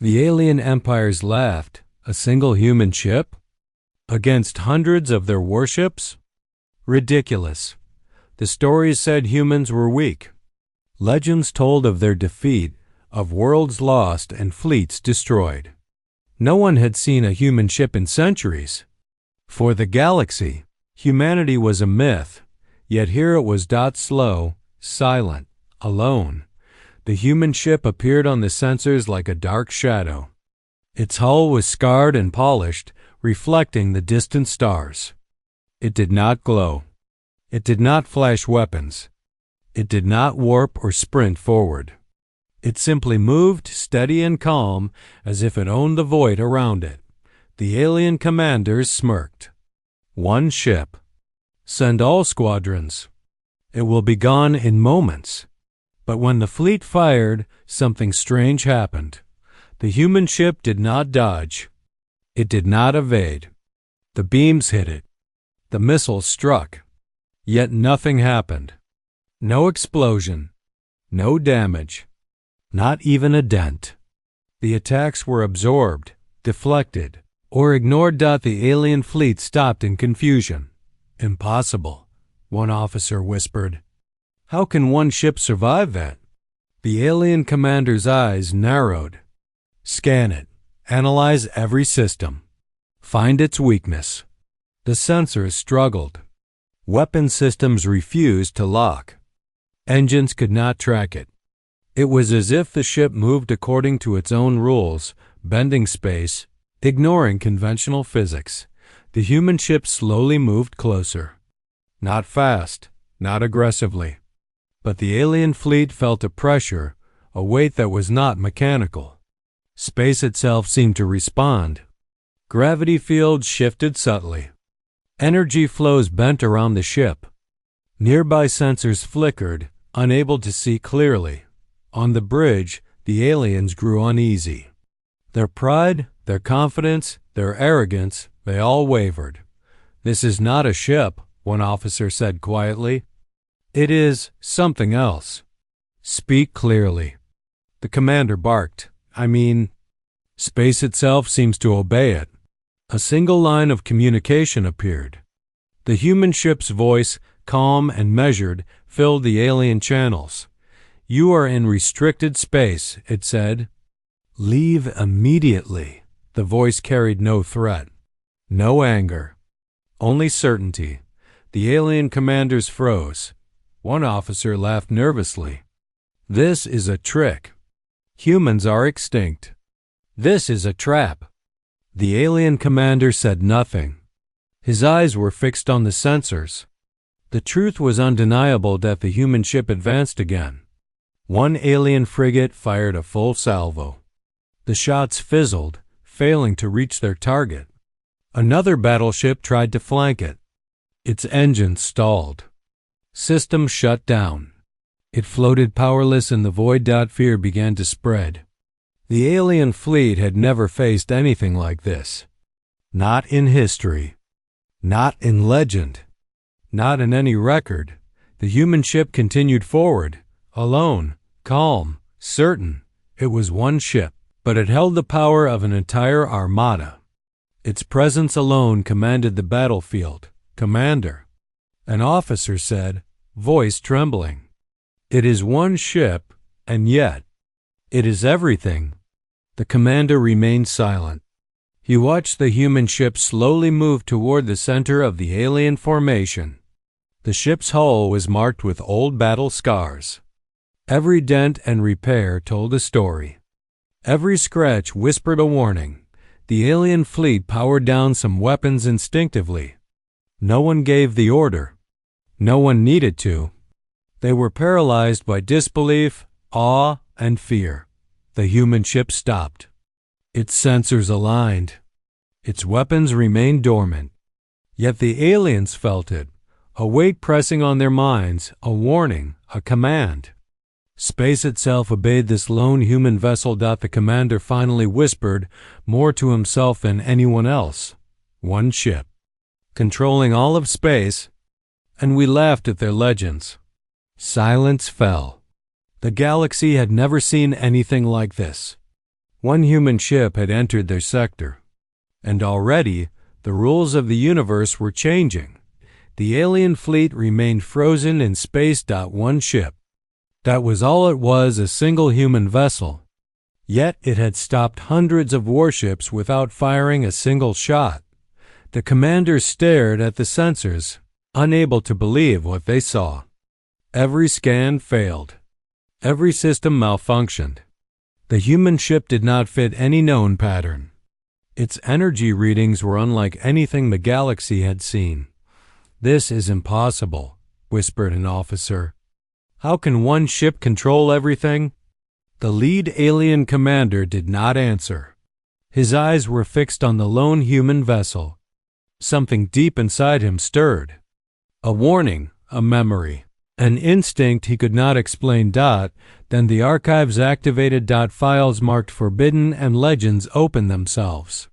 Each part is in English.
The alien empires laughed. A single human ship? Against hundreds of their warships? Ridiculous. The stories said humans were weak. Legends told of their defeat, of worlds lost and fleets destroyed. No one had seen a human ship in centuries. For the galaxy, humanity was a myth, yet here it was slow, silent, alone. The human ship appeared on the sensors like a dark shadow. Its hull was scarred and polished, reflecting the distant stars. It did not glow. It did not flash weapons. It did not warp or sprint forward. It simply moved, steady and calm, as if it owned the void around it. The alien commanders smirked. One ship. Send all squadrons. It will be gone in moments. But when the fleet fired, something strange happened. The human ship did not dodge. It did not evade. The beams hit it. The missiles struck. Yet nothing happened. No explosion. No damage. Not even a dent. The attacks were absorbed, deflected, or ignored. The alien fleet stopped in confusion. Impossible, one officer whispered. How can one ship survive that? The alien commander's eyes narrowed. Scan it. Analyze every system. Find its weakness. The sensors struggled. Weapon systems refused to lock. Engines could not track it. It was as if the ship moved according to its own rules, bending space, ignoring conventional physics. The human ship slowly moved closer. Not fast, not aggressively. But the alien fleet felt a pressure, a weight that was not mechanical. Space itself seemed to respond. Gravity fields shifted subtly. Energy flows bent around the ship. Nearby sensors flickered, unable to see clearly. On the bridge, the aliens grew uneasy. Their pride, their confidence, their arrogance, they all wavered. This is not a ship, one officer said quietly. It is something else. Speak clearly. The commander barked. Space itself seems to obey it. A single line of communication appeared. The human ship's voice, calm and measured, filled the alien channels. You are in restricted space, it said. Leave immediately. The voice carried no threat, no anger, only certainty. The alien commanders froze. One officer laughed nervously. This is a trick. Humans are extinct. This is a trap. The alien commander said nothing. His eyes were fixed on the sensors. The truth was undeniable that the human ship advanced again. One alien frigate fired a full salvo. The shots fizzled, failing to reach their target. Another battleship tried to flank it. Its engines stalled. Systems shut down. It floated powerless in the void. Fear began to spread. The alien fleet had never faced anything like this. Not in history. Not in legend. Not in any record. The human ship continued forward, alone, calm, certain. It was one ship, but it held the power of an entire armada. Its presence alone commanded the battlefield. Commander. An officer said, voice trembling. It is one ship, and yet, it is everything. The commander remained silent. He watched the human ship slowly move toward the center of the alien formation. The ship's hull was marked with old battle scars. Every dent and repair told a story. Every scratch whispered a warning. The alien fleet powered down some weapons instinctively. No one gave the order. No one needed to. They were paralyzed by disbelief, awe, and fear. The human ship stopped. Its sensors aligned. Its weapons remained dormant. Yet the aliens felt it, a weight pressing on their minds, a warning, a command. Space itself obeyed this lone human vessel. The commander finally whispered, more to himself than anyone else. One ship, controlling all of space, and we laughed at their legends. Silence fell. The galaxy had never seen anything like this. One human ship had entered their sector, and already the rules of the universe were changing. The alien fleet remained frozen in space. One ship. That was all it was, a single human vessel. Yet it had stopped hundreds of warships without firing a single shot. The commander stared at the sensors, unable to believe what they saw. Every scan failed. Every system malfunctioned. The human ship did not fit any known pattern. Its energy readings were unlike anything the galaxy had seen. "This is impossible," whispered an officer. "How can one ship control everything?" The lead alien commander did not answer. His eyes were fixed on the lone human vessel. Something deep inside him stirred. A warning, a memory, an instinct he could not explain. Then the archives activated. Files marked forbidden and legends opened themselves.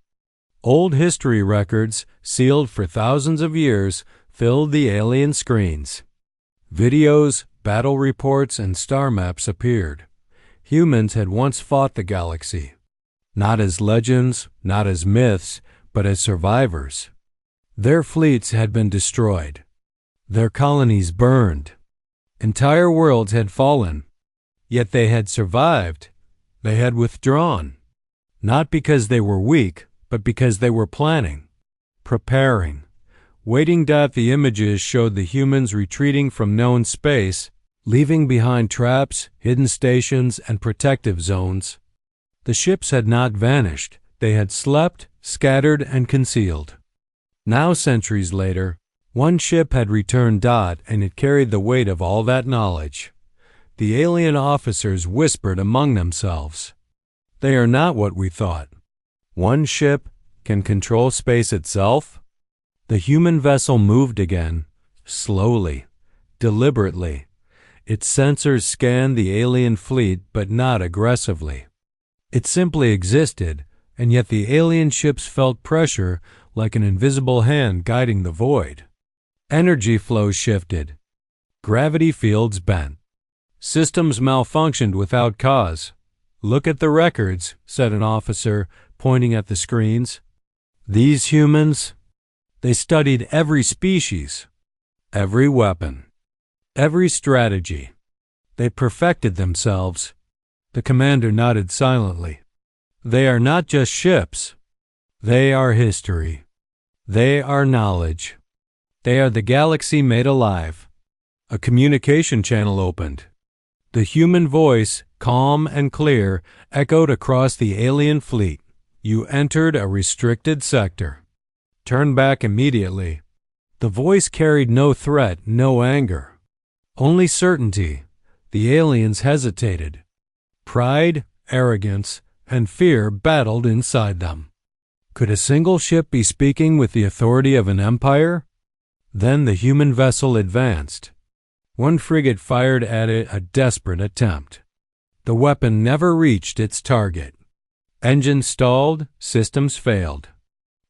Old history records, sealed for thousands of years, filled the alien screens. Videos, battle reports, and star maps appeared. Humans had once fought the galaxy, not as legends, not as myths, but as survivors. Their fleets had been destroyed. Their colonies burned. Entire worlds had fallen. Yet they had survived. They had withdrawn. Not because they were weak, but because they were planning, preparing, waiting. The images showed the humans retreating from known space, leaving behind traps, hidden stations, and protective zones. The ships had not vanished. They had slept, scattered, and concealed. Now, centuries later, one ship had returned. And it carried the weight of all that knowledge. The alien officers whispered among themselves. "They are not what we thought. One ship can control space itself?" The human vessel moved again, slowly, deliberately. Its sensors scanned the alien fleet, but not aggressively. It simply existed, and yet the alien ships felt pressure like an invisible hand guiding the void. Energy flows shifted. Gravity fields bent. Systems malfunctioned without cause. "Look at the records," said an officer, pointing at the screens. "These humans, they studied every species, every weapon, every strategy. They perfected themselves." The commander nodded silently. "They are not just ships. They are history. They are knowledge. They are the galaxy made alive." A communication channel opened. The human voice, calm and clear, echoed across the alien fleet. "You entered a restricted sector. Turn back immediately." The voice carried no threat, no anger, only certainty. The aliens hesitated. Pride, arrogance, and fear battled inside them. Could a single ship be speaking with the authority of an empire? Then the human vessel advanced. One frigate fired at it, a desperate attempt. The weapon never reached its target. Engines stalled, systems failed.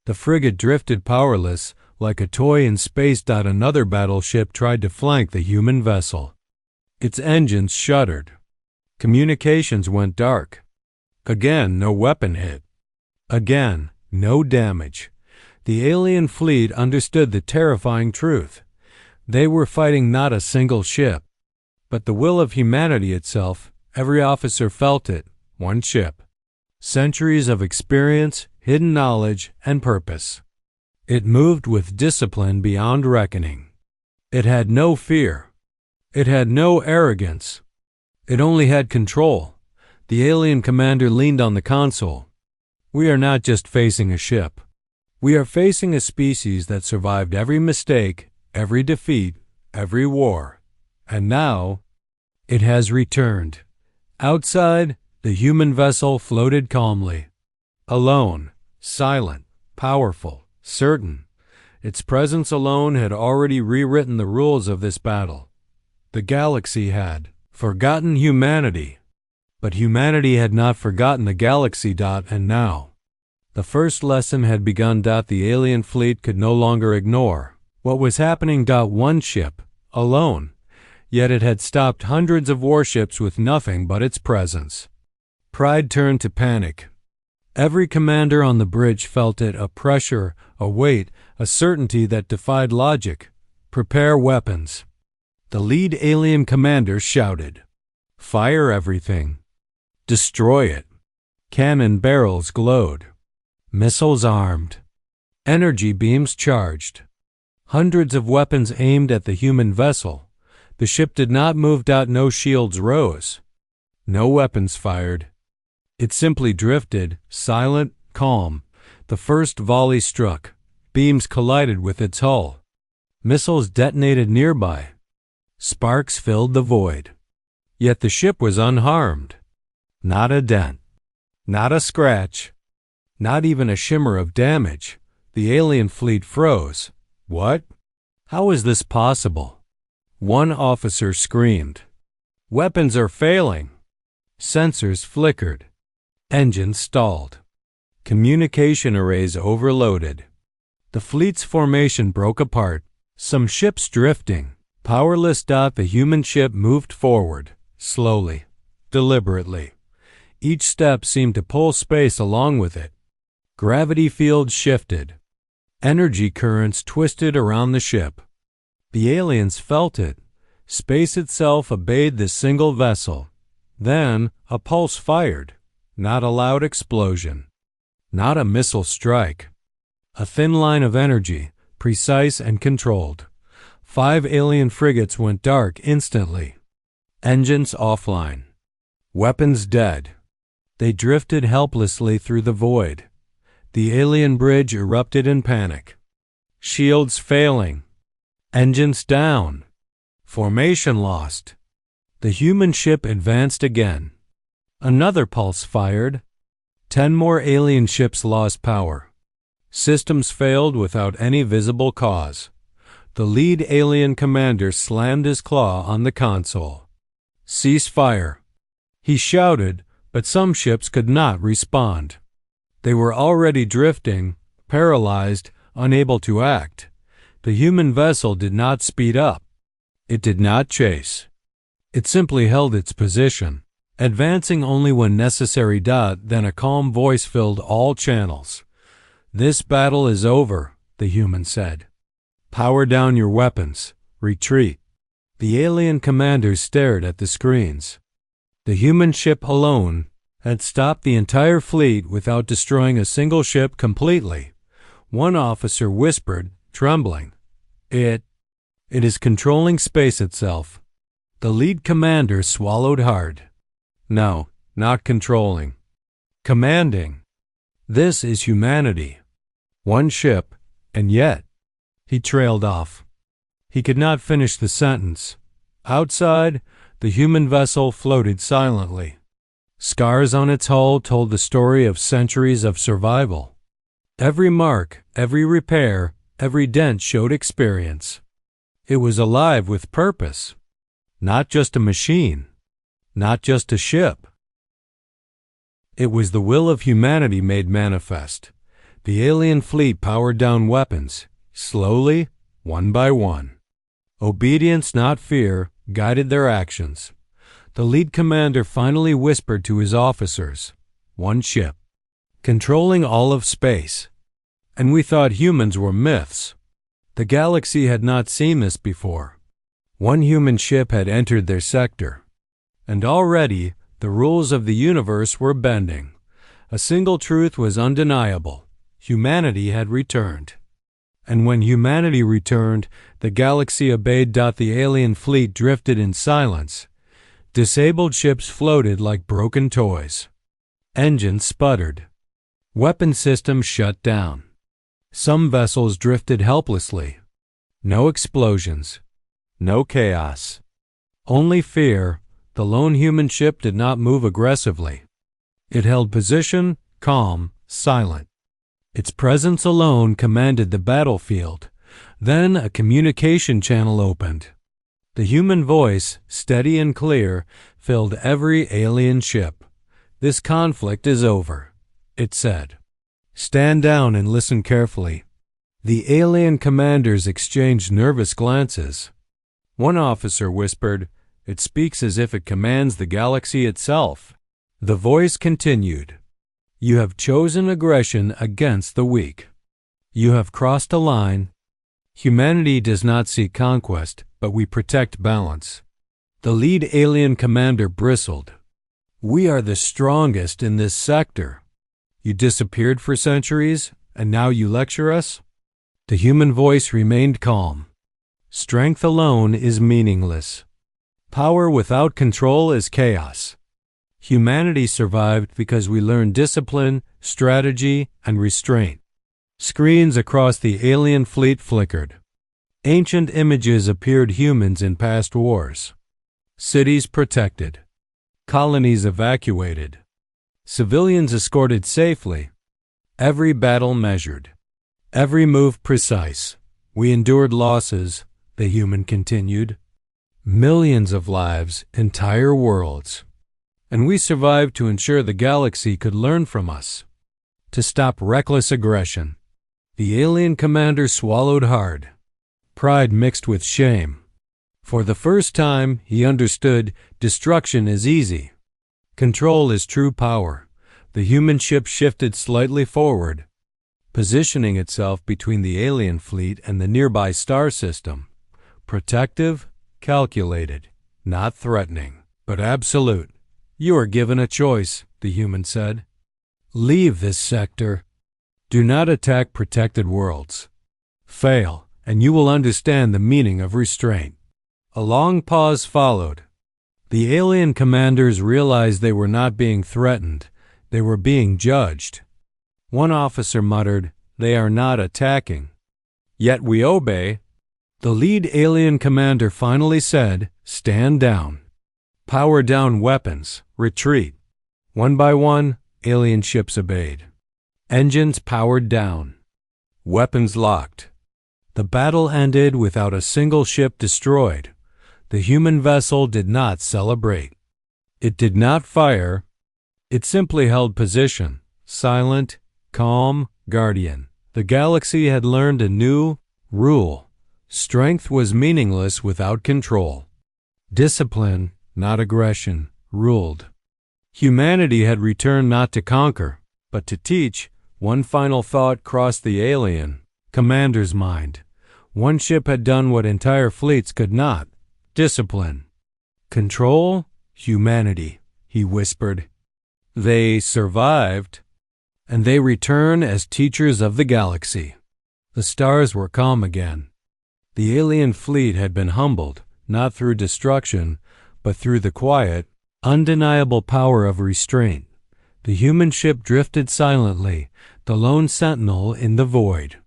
The frigate drifted powerless, like a toy in space. Another battleship tried to flank the human vessel. Its engines shuddered. Communications went dark. Again, no weapon hit. Again, no damage. The alien fleet understood the terrifying truth. They were fighting not a single ship, but the will of humanity itself. Every officer felt it. One ship. Centuries of experience, hidden knowledge, and purpose. It moved with discipline beyond reckoning. It had no fear. It had no arrogance. It only had control. The alien commander leaned on the console. "We are not just facing a ship. We are facing a species that survived every mistake, every defeat, every war. And now, it has returned." Outside, the human vessel floated calmly. Alone, silent, powerful, certain. Its presence alone had already rewritten the rules of this battle. The galaxy had forgotten humanity, but humanity had not forgotten the galaxy. And now, the first lesson had begun. The alien fleet could no longer ignore what was happening. One ship, alone, yet it had stopped hundreds of warships with nothing but its presence. Pride turned to panic. Every commander on the bridge felt it, a pressure, a weight, a certainty that defied logic. "Prepare weapons." The lead alien commander shouted. "Fire everything. Destroy it." Cannon barrels glowed. Missiles armed. Energy beams charged. Hundreds of weapons aimed at the human vessel. The ship did not move. No shields rose. No weapons fired. It simply drifted, silent, calm. The first volley struck. Beams collided with its hull. Missiles detonated nearby. Sparks filled the void. Yet the ship was unharmed. Not a dent. Not a scratch. Not even a shimmer of damage. The alien fleet froze. What? How is this possible? One officer screamed. "Weapons are failing." Sensors flickered. Engines stalled. Communication arrays overloaded. The fleet's formation broke apart. Some ships drifting. Powerless. The human ship moved forward, slowly, deliberately. Each step seemed to pull space along with it. Gravity fields shifted. Energy currents twisted around the ship. The aliens felt it. Space itself obeyed this single vessel. Then a pulse fired. Not a loud explosion. Not a missile strike. A thin line of energy, precise and controlled. 5 alien frigates went dark instantly. Engines offline. Weapons dead. They drifted helplessly through the void. The alien bridge erupted in panic. Shields failing. Engines down. Formation lost. The human ship advanced again. Another pulse fired. 10 more alien ships lost power. Systems failed without any visible cause. The lead alien commander slammed his claw on the console. "Cease fire." He shouted, but some ships could not respond. They were already drifting, paralyzed, unable to act. The human vessel did not speed up. It did not chase. It simply held its position, advancing only when necessary. Then a calm voice filled all channels. "This battle is over," the human said. "Power down your weapons. Retreat." The alien commanders stared at the screens. The human ship alone had stopped the entire fleet without destroying a single ship completely. One officer whispered, trembling, It is controlling space itself." The lead commander swallowed hard. "No, not controlling. Commanding. This is humanity. One ship, and yet—" He trailed off. He could not finish the sentence. Outside, the human vessel floated silently. Scars on its hull told the story of centuries of survival. Every mark, every repair, every dent showed experience. It was alive with purpose. Not just a machine. Not just a ship. It was the will of humanity made manifest. The alien fleet powered down weapons, slowly, one by one. Obedience, not fear, guided their actions. The lead commander finally whispered to his officers, "One ship, controlling all of space." And we thought humans were myths. The galaxy had not seen this before. One human ship had entered their sector. And already, the rules of the universe were bending. A single truth was undeniable. Humanity had returned. And when humanity returned, the galaxy obeyed. The alien fleet drifted in silence. Disabled ships floated like broken toys. Engines sputtered. Weapon systems shut down. Some vessels drifted helplessly. No explosions. No chaos. Only fear. The lone human ship did not move aggressively. It held position, calm, silent. Its presence alone commanded the battlefield. Then a communication channel opened. The human voice, steady and clear, filled every alien ship. "This conflict is over," it said. "Stand down and listen carefully." The alien commanders exchanged nervous glances. One officer whispered, "It speaks as if it commands the galaxy itself." The voice continued, You have chosen aggression against the weak. You have crossed a line. Humanity does not seek conquest, but we protect balance. The lead alien commander bristled. We are the strongest in this sector. You disappeared for centuries, and now you lecture us? The human voice remained calm. Strength alone is meaningless. Power without control is chaos. Humanity survived because we learned discipline, strategy, and restraint. Screens across the alien fleet flickered. Ancient images appeared humans in past wars. Cities protected. Colonies evacuated. Civilians escorted safely. Every battle measured. Every move precise. We endured losses, the human continued. Millions of lives, entire worlds. And we survived to ensure the galaxy could learn from us. To stop reckless aggression. The alien commander swallowed hard. Pride mixed with shame. For the first time, he understood destruction is easy. Control is true power. The human ship shifted slightly forward, positioning itself between the alien fleet and the nearby star system. Protective, calculated, not threatening, but absolute. You are given a choice, the human said. Leave this sector. Do not attack protected worlds. Fail, and you will understand the meaning of restraint. A long pause followed. The alien commanders realized they were not being threatened. They were being judged. One officer muttered, "They are not attacking. Yet we obey." The lead alien commander finally said, "Stand down. Power down weapons. Retreat." One by one, alien ships obeyed. Engines powered down. Weapons locked. The battle ended without a single ship destroyed. The human vessel did not celebrate. It did not fire. It simply held position, silent, calm, guardian. The galaxy had learned a new rule. Strength was meaningless without control. Discipline, not aggression, ruled. Humanity had returned not to conquer, but to teach. One final thought crossed the alien commander's mind. One ship had done what entire fleets could not. Discipline. Control, humanity, he whispered. They survived, and they return as teachers of the galaxy. The stars were calm again. The alien fleet had been humbled, not through destruction, but through the quiet, undeniable power of restraint. The human ship drifted silently, the lone sentinel in the void.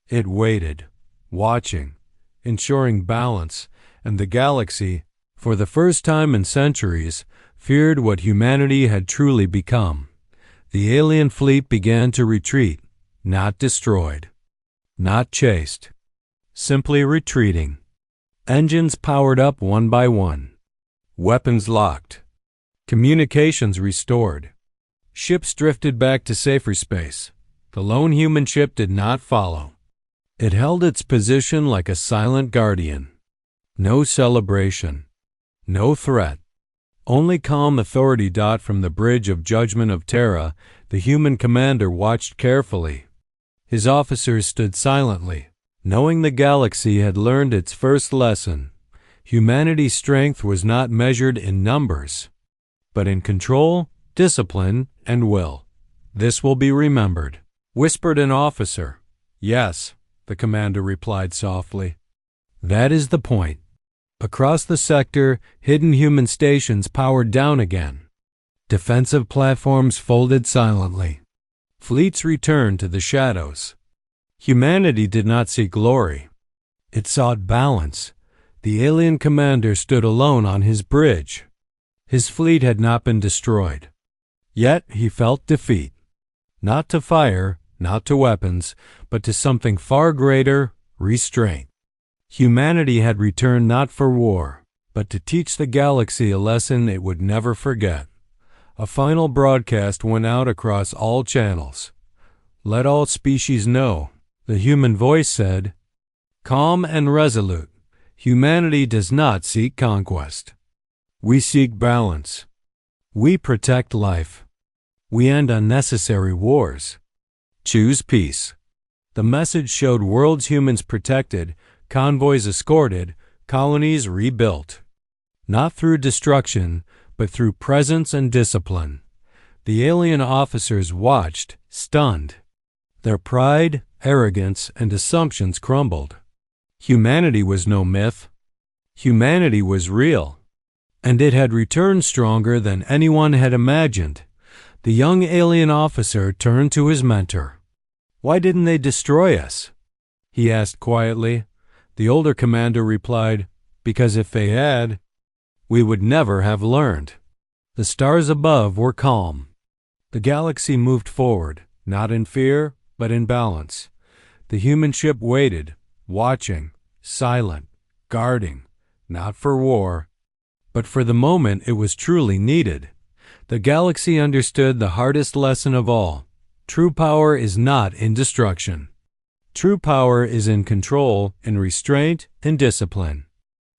It waited, watching, ensuring balance, and the galaxy, for the first time in centuries, feared what humanity had truly become. The alien fleet began to retreat, not destroyed, not chased, simply retreating. Engines powered up one by one. Weapons locked. Communications restored. Ships drifted back to safer space. The lone human ship did not follow. It held its position like a silent guardian. No celebration. No threat. Only calm authority. From the bridge of judgment of Terra, the human commander watched carefully. His officers stood silently, knowing the galaxy had learned its first lesson. Humanity's strength was not measured in numbers, but in control, discipline, and will. This will be remembered, whispered an officer. Yes, the commander replied softly. That is the point. Across the sector, hidden human stations powered down again. Defensive platforms folded silently. Fleets returned to the shadows. Humanity did not seek glory. It sought balance. The alien commander stood alone on his bridge. His fleet had not been destroyed. Yet he felt defeat. Not to fire, not to weapons, but to something far greater, restraint. Humanity had returned not for war, but to teach the galaxy a lesson it would never forget. A final broadcast went out across all channels. Let all species know, the human voice said. Calm and resolute, humanity does not seek conquest. We seek balance. We protect life. We end unnecessary wars. Choose peace. The message showed worlds humans protected, convoys escorted, colonies rebuilt. Not through destruction, but through presence and discipline. The alien officers watched, stunned. Their pride, arrogance, and assumptions crumbled. Humanity was no myth. Humanity was real. And it had returned stronger than anyone had imagined. The young alien officer turned to his mentor. "Why didn't they destroy us?" he asked quietly. The older commander replied, "Because if they had, we would never have learned." The stars above were calm. The galaxy moved forward, not in fear, but in balance. The human ship waited, watching, silent, guarding, not for war, but for the moment it was truly needed. The galaxy understood the hardest lesson of all. True power is not in destruction. True power is in control, in restraint, in discipline.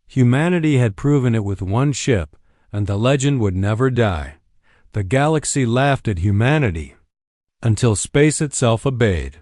Humanity had proven it with one ship, and the legend would never die. The galaxy laughed at humanity until space itself obeyed.